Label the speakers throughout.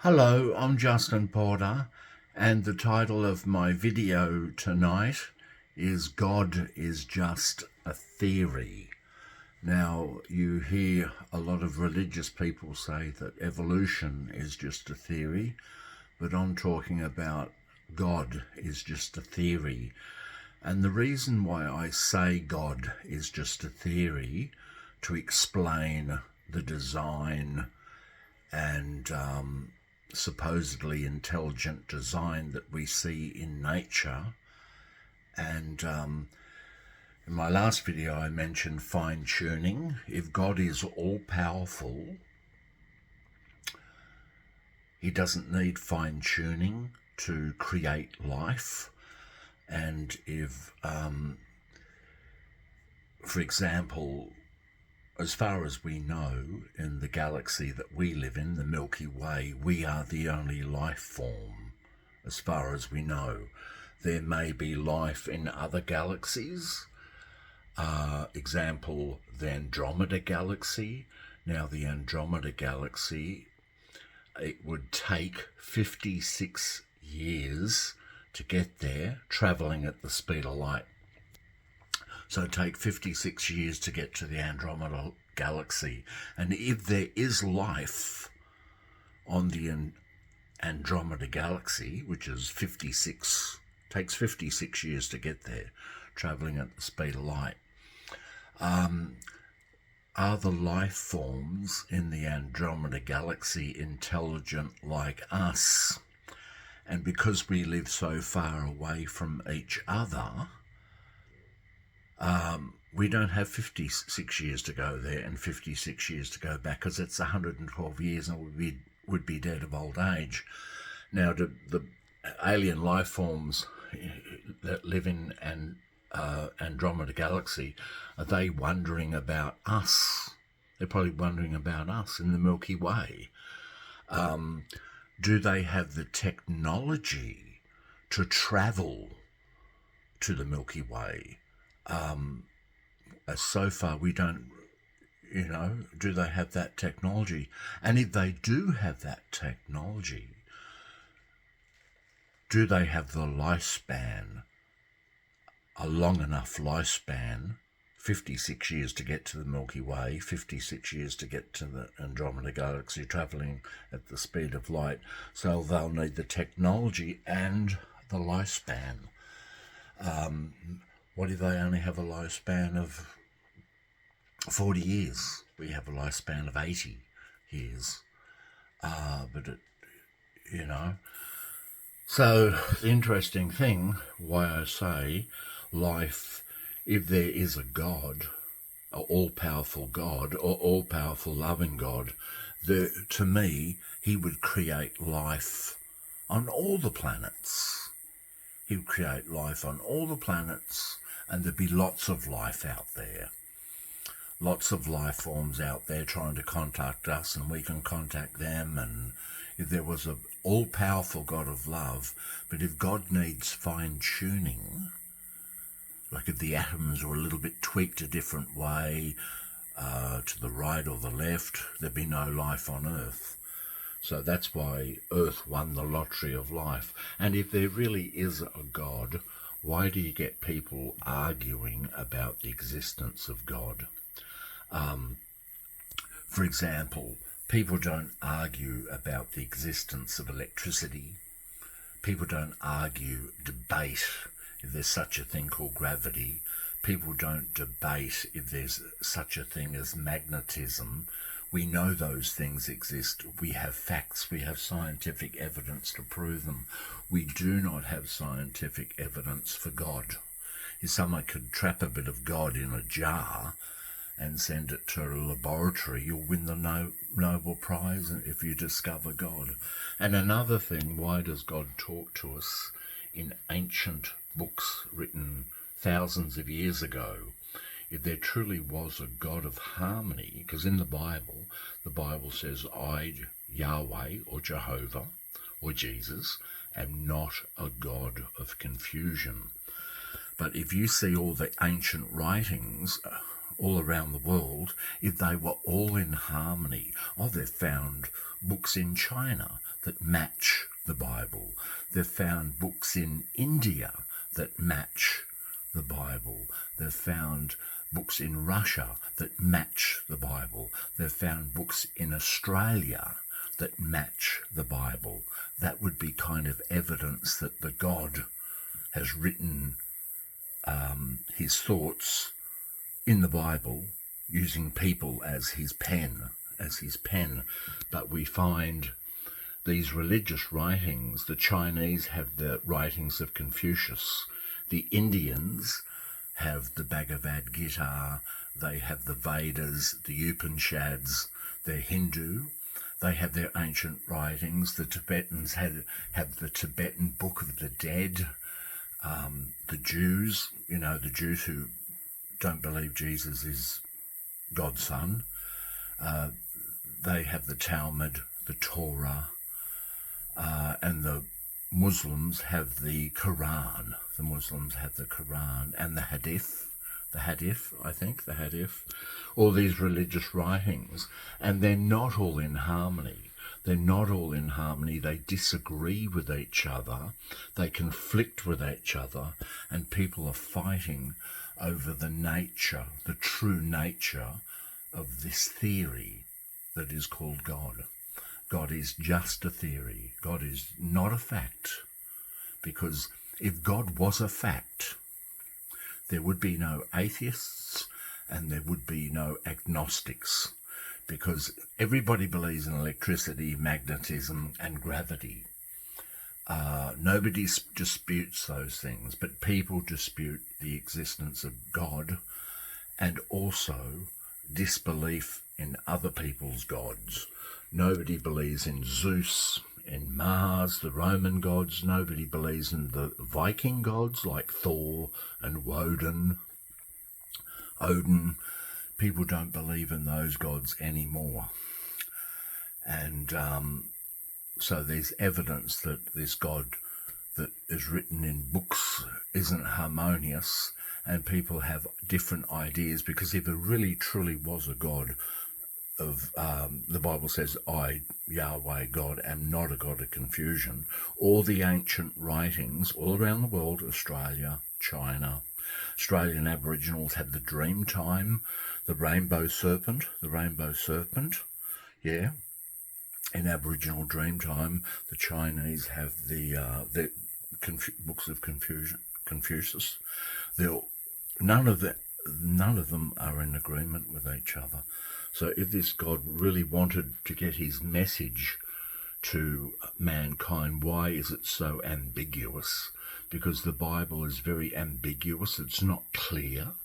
Speaker 1: Hello, I'm Justin Porter, and the title of my video tonight is God is Just a Theory. Now, you hear a lot of religious people say that evolution is just a theory, but I'm talking about God is just a theory. And the reason why I say God is just a theory to explain the design and supposedly intelligent design that we see in nature. And in my last video, I mentioned fine tuning. If God is all powerful, he doesn't need fine tuning to create life. And if, for example, as far as we know, in the galaxy that we live in, the Milky Way, we are the only life form, as far as we know. There may be life in other galaxies. Example, the Andromeda Galaxy. Now, the Andromeda Galaxy, it would take 56 years to get there, travelling at the speed of light. So it take 56 years to get to the Andromeda Galaxy. And if there is life on the Andromeda Galaxy, which is takes 56 years to get there, travelling at the speed of light, are the life forms in the Andromeda Galaxy intelligent like us? And because we live so far away from each other, we don't have 56 years to go there and 56 years to go back, because it's 112 years and would be dead of old age. Now, the alien life forms that live in Andromeda Galaxy, are they wondering about us? They're probably wondering about us in the Milky Way. Do they have the technology to travel to the Milky Way? So far we don't, do they have that technology? And if they do have that technology, do they have the lifespan, a long enough lifespan, 56 years to get to the Milky Way, 56 years to get to the Andromeda Galaxy, travelling at the speed of light, so they'll need the technology and the lifespan. What if they only have a lifespan of 40 years? We have a lifespan of 80 years. So the interesting thing, why I say life, if there is a God, an all-powerful God, or all-powerful loving God, to me, he would create life on all the planets. He would create life on all the planets, and there'd be lots of life out there. Lots of life forms out there trying to contact us, and we can contact them. And if there was an all-powerful God of love, but if God needs fine-tuning, like if the atoms were a little bit tweaked a different way, to the right or the left, there'd be no life on Earth. So that's why Earth won the lottery of life. And if there really is a God, why do you get people arguing about the existence of God? For example, people don't argue about the existence of electricity. People don't debate if there's such a thing called gravity. People don't debate if there's such a thing as magnetism. We know those things exist. We have facts. We have scientific evidence to prove them. We do not have scientific evidence for God. If someone could trap a bit of God in a jar and send it to a laboratory, you'll win the Nobel Prize if you discover God. And another thing, why does God talk to us in ancient books written thousands of years ago? If there truly was a God of harmony, because in the Bible says, I, Yahweh, or Jehovah, or Jesus, am not a God of confusion. But if you see all the ancient writings all around the world, if they were all in harmony, they've found books in China that match the Bible. They've found books in India that match the Bible. They've found books in Russia that match the Bible. They've found books in Australia that match the Bible. That would be kind of evidence that the God has written his thoughts in the Bible using people as his pen. But we find these religious writings. The Chinese have the writings of Confucius. The Indians have the Bhagavad Gita. They have the Vedas, the Upanishads. They're Hindu. They have their ancient writings. The Tibetans have the Tibetan Book of the Dead. The Jews, the Jews who don't believe Jesus is God's son, they have the Talmud, the Torah, and the Muslims have the Quran. The Muslims have the Quran and the Hadith, the Hadith, all these religious writings, and they're not all in harmony. They disagree with each other, they conflict with each other, and people are fighting over the true nature of this theory that is called God. God is just a theory. God is not a fact. Because if God was a fact, there would be no atheists and there would be no agnostics. Because everybody believes in electricity, magnetism, and gravity. Nobody disputes those things, but people dispute the existence of God and also disbelief in other people's gods. Nobody believes in Zeus, in Mars, the Roman gods. Nobody believes in the Viking gods like Thor and Odin. People don't believe in those gods anymore. And so there's evidence that this God that is written in books isn't harmonious, and people have different ideas, because if there really truly was a God of, the Bible says, I, Yahweh God, am not a God of confusion. All the ancient writings all around the world, Australia, China, Australian Aboriginals had the dream time, the rainbow serpent, yeah. In Aboriginal dream time, the Chinese have the books of Confucius. None of them are in agreement with each other. So if this God really wanted to get his message to mankind, why is it so ambiguous? Because the Bible is very ambiguous. It's not clear.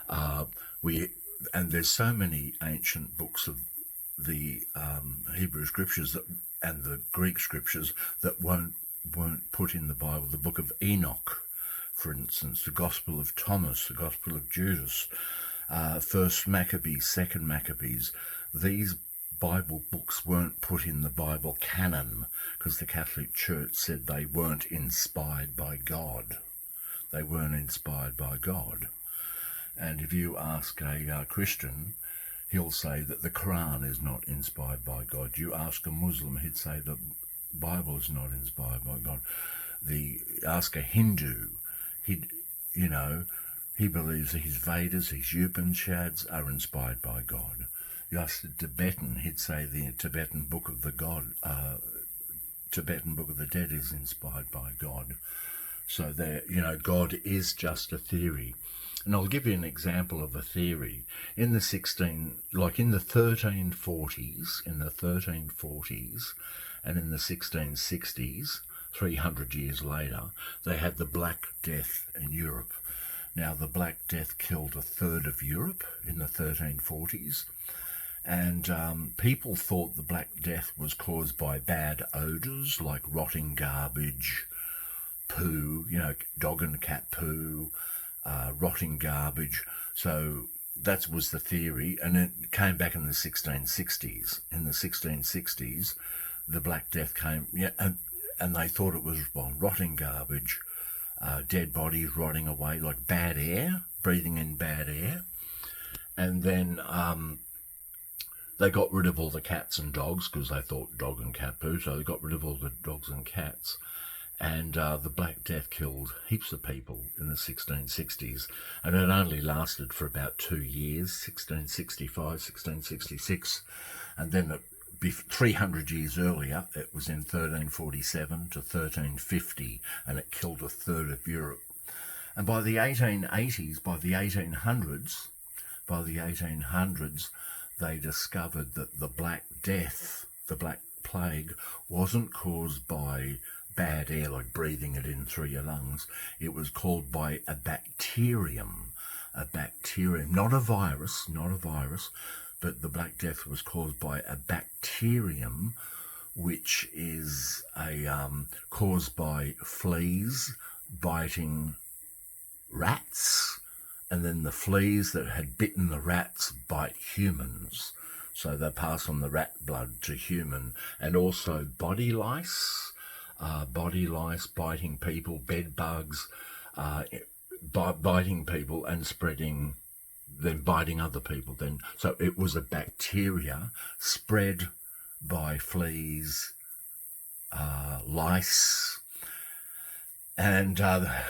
Speaker 1: And there's so many ancient books of the Hebrew scriptures and the Greek scriptures that weren't put in the Bible. The book of Enoch, for instance, the Gospel of Thomas, the Gospel of Judas, First Maccabees, Second Maccabees. These Bible books weren't put in the Bible canon because the Catholic Church said they weren't inspired by God. They weren't inspired by God. And if you ask a Christian, he'll say that the Quran is not inspired by God. You ask a Muslim, he'd say the Bible is not inspired by God. Ask a Hindu, he believes that his Vedas, his Upanishads are inspired by God. You ask a Tibetan, he'd say the Tibetan Book of the Dead is inspired by God. So God is just a theory. And I'll give you an example of a theory. In the 1340s, and in the 1660s, 300 years later, they had the Black Death in Europe. Now, the Black Death killed a third of Europe in the 1340s, and people thought the Black Death was caused by bad odours like rotting garbage, poo, dog and cat poo, rotting garbage. So that was the theory, and it came back in the 1660s. In the 1660s, the Black Death came, and they thought it was rotting garbage, dead bodies rotting away, like bad air, breathing in bad air. And then they got rid of all the cats and dogs because they thought dog and cat poo, so they got rid of all the dogs and cats. And the Black Death killed heaps of people in the 1660s, and it only lasted for about 2 years, 1665, 1666, and then 300 years earlier, it was in 1347 to 1350, and it killed a third of Europe. And by the 1880s, by the 1800s, they discovered that the Black Death, the Black Plague, wasn't caused by bad air, like breathing it in through your lungs. It was caused by a bacterium, not a virus, but the Black Death was caused by a bacterium, which is caused by fleas biting rats, and then the fleas that had bitten the rats bite humans. So they pass on the rat blood to human, and also body lice biting people, bed bugs biting people and spreading, then biting other people. Then so it was a bacteria spread by fleas, lice, and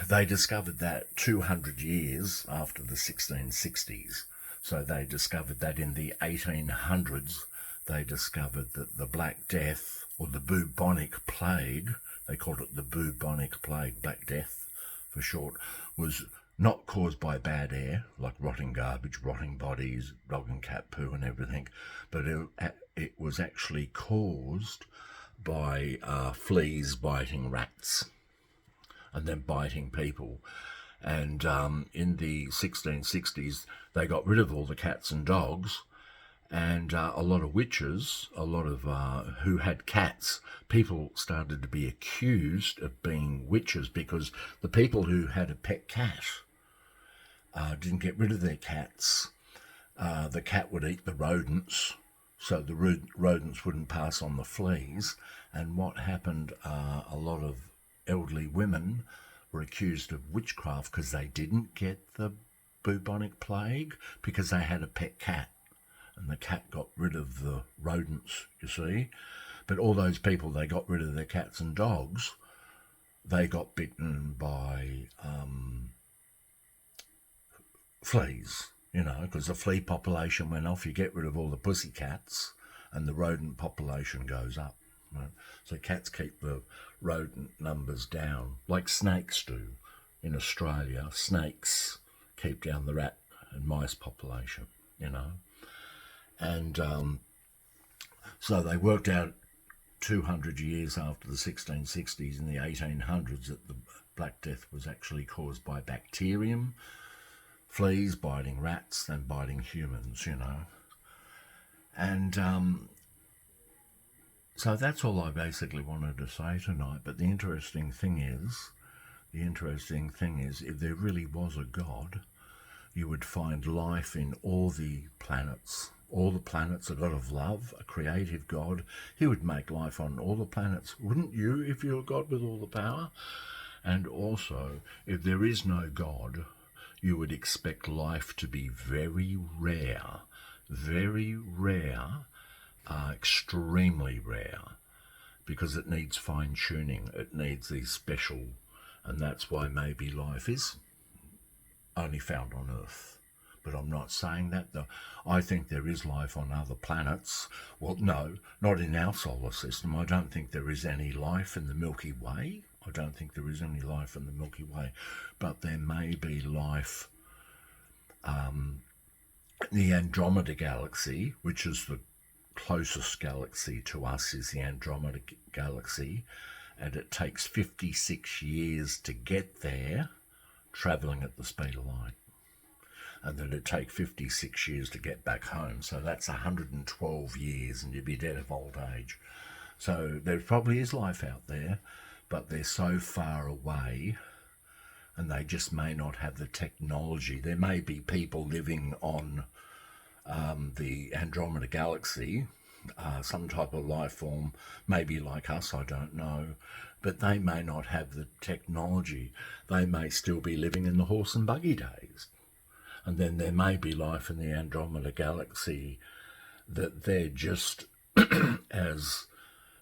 Speaker 1: they discovered that 200 years after the 1660s. So they discovered that in the 1800s, they discovered that the Black Death, or the bubonic plague, they called it the bubonic plague, Black Death for short, was not caused by bad air, like rotting garbage, rotting bodies, dog and cat poo and everything, but it was actually caused by fleas biting rats and then biting people. And in the 1660s, they got rid of all the cats and dogs, and a lot of witches, who had cats, people started to be accused of being witches because the people who had a pet cat didn't get rid of their cats. The cat would eat the rodents, so the rodents wouldn't pass on the fleas. And what happened, a lot of elderly women were accused of witchcraft because they didn't get the bubonic plague because they had a pet cat. And the cat got rid of the rodents, you see. But all those people, they got rid of their cats and dogs, they got bitten by fleas, because the flea population went off. You get rid of all the pussy cats and the rodent population goes up. Right? So cats keep the rodent numbers down, like snakes do in Australia. Snakes keep down the rat and mice population, And so they worked out 200 years after the 1660s, in the 1800s, that the Black Death was actually caused by bacterium, fleas biting rats, then biting humans, And so that's all I basically wanted to say tonight. But the interesting thing is, if there really was a God, you would find life in all the planets. All the planets, a God of love, a creative God. He would make life on all the planets. Wouldn't you, if you were God with all the power? And also, if there is no God, you would expect life to be very rare, extremely rare, because it needs fine-tuning. It needs these special, and that's why maybe life is only found on Earth. But I'm not saying that. I think there is life on other planets. Well, no, not in our solar system. I don't think there is any life in the Milky Way. But there may be life in the Andromeda Galaxy, which is the closest galaxy to us, is the Andromeda Galaxy, and it takes 56 years to get there, travelling at the speed of light. And then it'd take 56 years to get back home. So that's 112 years, and you'd be dead of old age. So there probably is life out there, but they're so far away, and they just may not have the technology. There may be people living on the Andromeda Galaxy, some type of life form, maybe like us, I don't know, but they may not have the technology. They may still be living in the horse and buggy days. And then there may be life in the Andromeda Galaxy that they're just as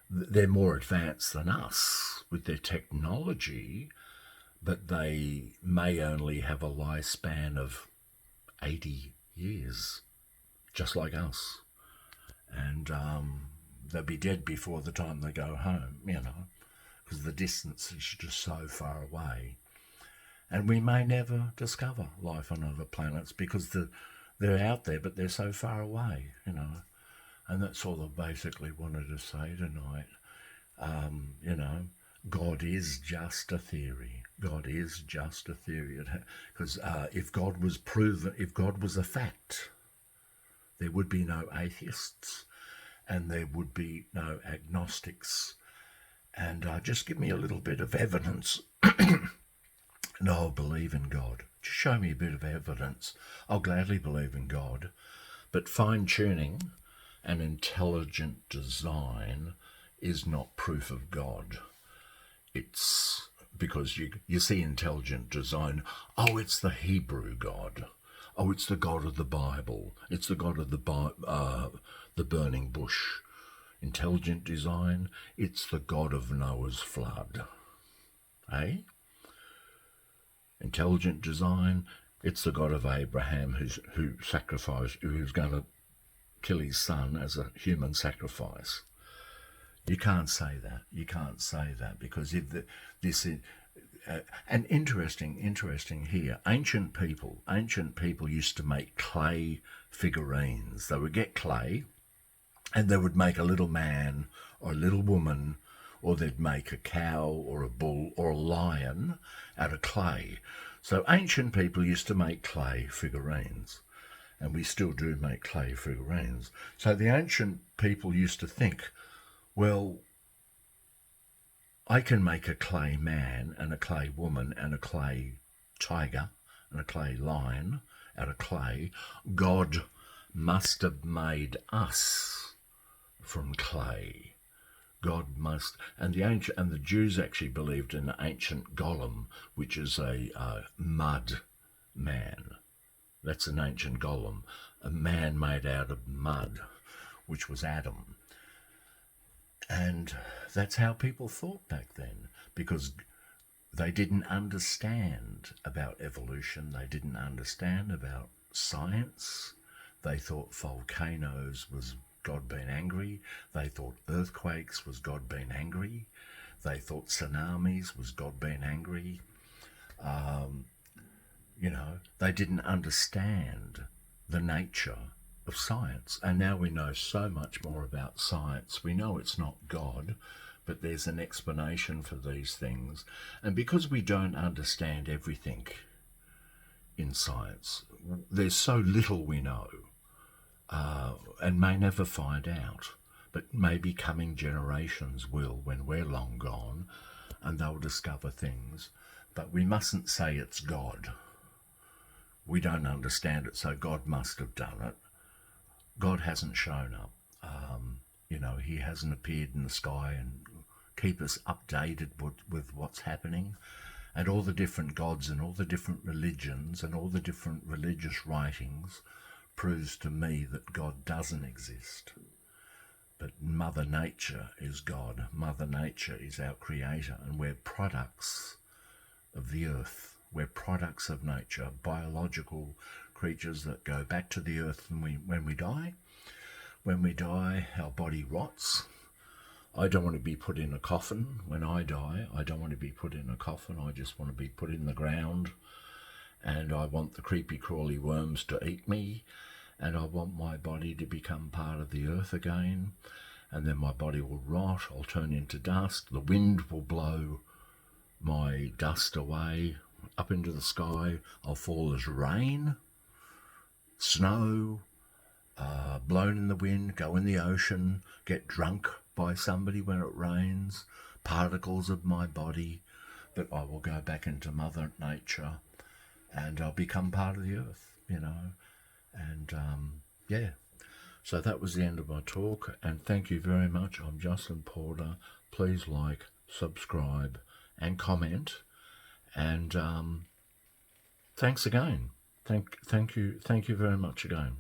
Speaker 1: they're more advanced than us with their technology, but they may only have a lifespan of 80 years, just like us. And they'll be dead before the time they go home, because the distance is just so far away. And we may never discover life on other planets because they're out there, but they're so far away, And that's all I basically wanted to say tonight. God is just a theory. God is just a theory. Because if God was proven, if God was a fact, there would be no atheists and there would be no agnostics. And just give me a little bit of evidence. No, I'll believe in God. Just show me a bit of evidence. I'll gladly believe in God. But fine-tuning and intelligent design is not proof of God. It's because you see intelligent design, oh, it's the Hebrew God. Oh, it's the God of the Bible. It's the God of the burning bush. Intelligent design, it's the God of Noah's flood. Eh? Intelligent design, it's the God of Abraham who sacrificed, who's going to kill his son as a human sacrifice. You can't say that. You can't say that because if this is, and interesting here, ancient people used to make clay figurines. They would get clay and they would make a little man or a little woman, or they'd make a cow or a bull or a lion out of clay. So ancient people used to make clay figurines, and we still do make clay figurines. So the ancient people used to think, well, I can make a clay man and a clay woman and a clay tiger and a clay lion out of clay. God must have made us from clay. God must, and the Jews actually believed in the ancient golem, which is a mud man. That's an ancient golem, a man made out of mud, which was Adam. And that's how people thought back then, because they didn't understand about evolution. They didn't understand about science. They thought volcanoes was God being angry. They thought earthquakes was God being angry. They thought tsunamis was God being angry. They didn't understand the nature of science. And now we know so much more about science. We know it's not God, but there's an explanation for these things. And because we don't understand everything in science, there's so little we know. And may never find out, but maybe coming generations will when we're long gone, and they'll discover things. But we mustn't say it's God. We don't understand it, so God must have done it. God hasn't shown up. He hasn't appeared in the sky and keep us updated with what's happening. And all the different gods and all the different religions and all the different religious writings proves to me that God doesn't exist. But Mother Nature is God. Mother Nature is our creator, and we're products of the earth. We're products of nature, biological creatures that go back to the earth when we die. When we die, our body rots. I don't want to be put in a coffin when I die. I don't want to be put in a coffin. I just want to be put in the ground. And I want the creepy crawly worms to eat me, and I want my body to become part of the earth again, and then my body will rot, I'll turn into dust, the wind will blow my dust away up into the sky, I'll fall as rain, snow, blown in the wind, go in the ocean, get drunk by somebody when it rains, particles of my body, but I will go back into Mother Nature, and I'll become part of the earth, and so that was the end of my talk, and thank you very much. I'm Justin Porter. Please like, subscribe and comment, and thanks again. Thank you very much again.